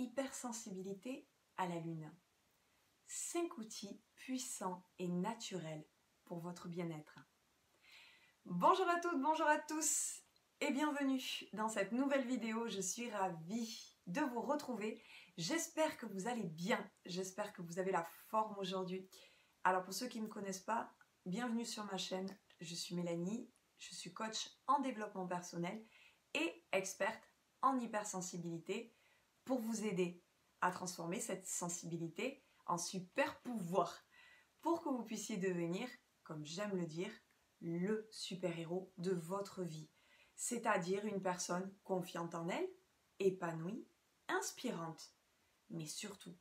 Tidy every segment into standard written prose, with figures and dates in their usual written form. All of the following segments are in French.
hypersensibilité à la lune. 5 outils puissants et naturels pour votre bien-être. Bonjour à toutes, bonjour à tous et bienvenue dans cette nouvelle vidéo. Je suis ravie de vous retrouver. J'espère que vous allez bien, j'espère que vous avez la forme aujourd'hui. Alors pour ceux qui ne me connaissent pas, bienvenue sur ma chaîne. Je suis Mélanie, je suis coach en développement personnel et experte en hypersensibilité pour vous aider à transformer cette sensibilité en super pouvoir pour que vous puissiez devenir, comme j'aime le dire, le super-héros de votre vie, c'est-à-dire une personne confiante en elle, épanouie, inspirante, mais surtout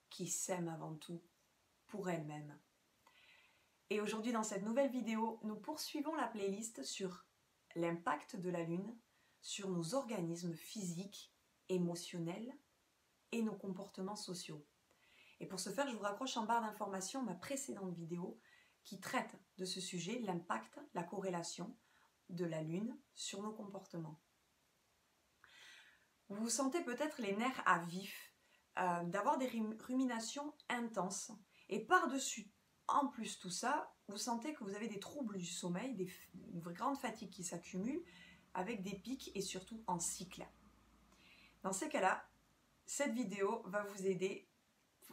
qui s'aime avant tout pour elle-même. Et aujourd'hui, dans cette nouvelle vidéo, nous poursuivons la playlist sur l'impact de la Lune sur nos organismes physiques, émotionnels et nos comportements sociaux. Et pour ce faire, je vous raccroche en barre d'informations ma précédente vidéo qui traite de ce sujet, l'impact, la corrélation de la Lune sur nos comportements. Vous vous sentez peut-être les nerfs à vif, d'avoir des ruminations intenses et par-dessus, en plus tout ça, vous sentez que vous avez des troubles du sommeil, une grande fatigue qui s'accumule avec des pics et surtout en cycle. Dans ces cas-là, cette vidéo va vous aider.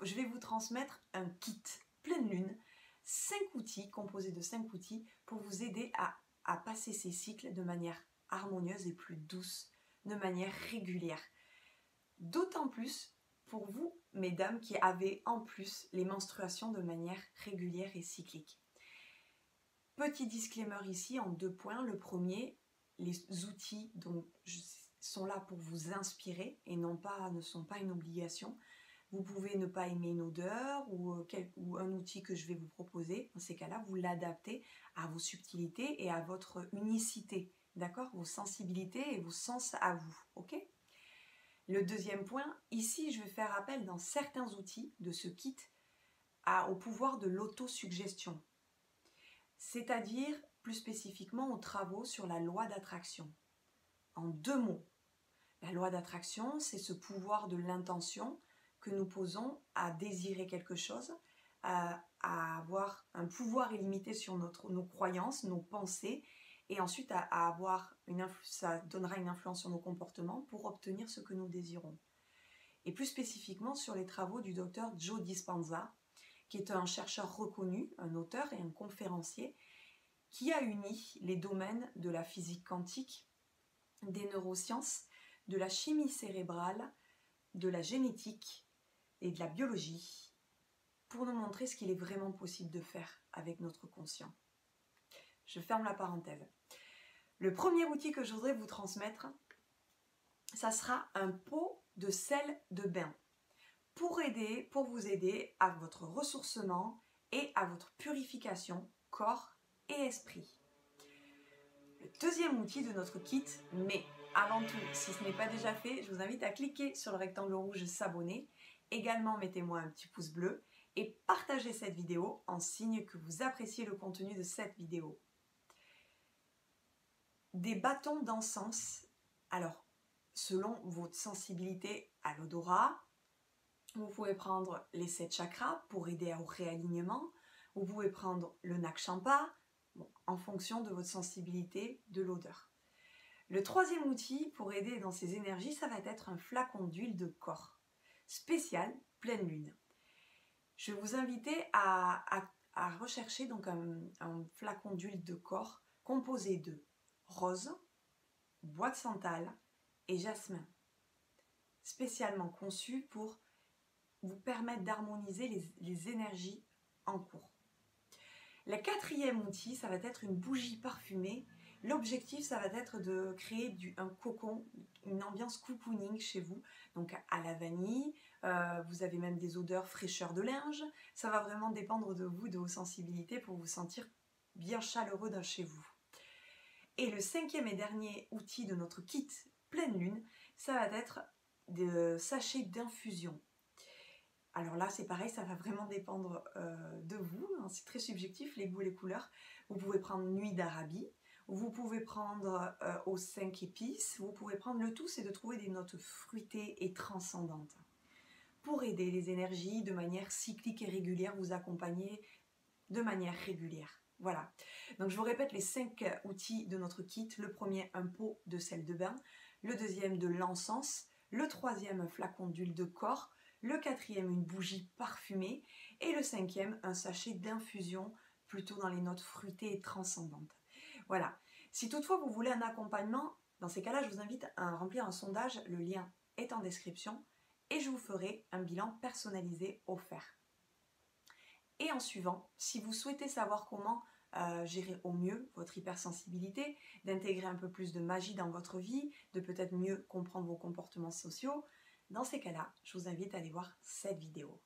Je vais vous transmettre un kit pleine lune, 5 outils composés de 5 outils pour vous aider à passer ces cycles de manière harmonieuse et plus douce, de manière régulière. D'autant plus pour vous, mesdames, qui avez en plus les menstruations de manière régulière et cyclique. Petit disclaimer ici en 2 points. Le premier, les outils sont là pour vous inspirer et ne sont pas une obligation. Vous pouvez ne pas aimer une odeur ou un outil que je vais vous proposer. Dans ces cas-là, vous l'adaptez à vos subtilités et à votre unicité, d'accord? Vos sensibilités et vos sens à vous, ok? Le deuxième point, ici, je vais faire appel dans certains outils de ce kit au pouvoir de l'autosuggestion, c'est-à-dire plus spécifiquement aux travaux sur la loi d'attraction. En 2 mots, la loi d'attraction, c'est ce pouvoir de l'intention que nous posons à désirer quelque chose, à avoir un pouvoir illimité sur nos croyances, nos pensées, et ensuite ça donnera une influence sur nos comportements pour obtenir ce que nous désirons. Et plus spécifiquement sur les travaux du docteur Joe Dispenza, qui est un chercheur reconnu, un auteur et un conférencier, qui a uni les domaines de la physique quantique, des neurosciences, de la chimie cérébrale, de la génétique et de la biologie pour nous montrer ce qu'il est vraiment possible de faire avec notre conscient. Je ferme la parenthèse. Le premier outil que je voudrais vous transmettre, ça sera un pot de sel de bain pour vous aider à votre ressourcement et à votre purification corps et esprit. Le deuxième outil de notre kit, mais avant tout, si ce n'est pas déjà fait, je vous invite à cliquer sur le rectangle rouge s'abonner. Également, mettez-moi un petit pouce bleu et partagez cette vidéo en signe que vous appréciez le contenu de cette vidéo. Des bâtons d'encens, alors selon votre sensibilité à l'odorat, vous pouvez prendre les 7 chakras pour aider au réalignement, vous pouvez prendre le Nakshapa, en fonction de votre sensibilité de l'odeur. Le troisième outil pour aider dans ces énergies, ça va être un flacon d'huile de corps, spécial pleine lune. Je vais vous inviter à rechercher donc un flacon d'huile de corps composé de rose, bois de santal et jasmin, spécialement conçu pour vous permettre d'harmoniser les énergies en cours. Le quatrième outil, ça va être une bougie parfumée. L'objectif, ça va être de créer un cocon, une ambiance cocooning chez vous. Donc à la vanille, vous avez même des odeurs fraîcheur de linge. Ça va vraiment dépendre de vous, de vos sensibilités pour vous sentir bien chaleureux dans chez vous. Et le 5e et dernier outil de notre kit pleine lune, ça va être des sachets d'infusion. Alors là, c'est pareil, ça va vraiment dépendre de vous, hein, c'est très subjectif, les goûts, les couleurs. Vous pouvez prendre Nuit d'Arabie, Vous pouvez prendre aux 5 épices, vous pouvez prendre le tout, c'est de trouver des notes fruitées et transcendantes. Pour aider les énergies de manière cyclique et régulière, vous accompagner de manière régulière. Voilà. Donc je vous répète les 5 outils de notre kit. Le premier, un pot de sel de bain. Le deuxième, de l'encens. Le troisième, un flacon d'huile de corps. Le quatrième, une bougie parfumée. Et le cinquième, un sachet d'infusion, plutôt dans les notes fruitées et transcendantes. Voilà. Si toutefois vous voulez un accompagnement, dans ces cas-là, je vous invite à remplir un sondage. Le lien est en description. Et je vous ferai un bilan personnalisé offert. Et en suivant, si vous souhaitez savoir comment gérer au mieux votre hypersensibilité, d'intégrer un peu plus de magie dans votre vie, de peut-être mieux comprendre vos comportements sociaux, dans ces cas-là, je vous invite à aller voir cette vidéo.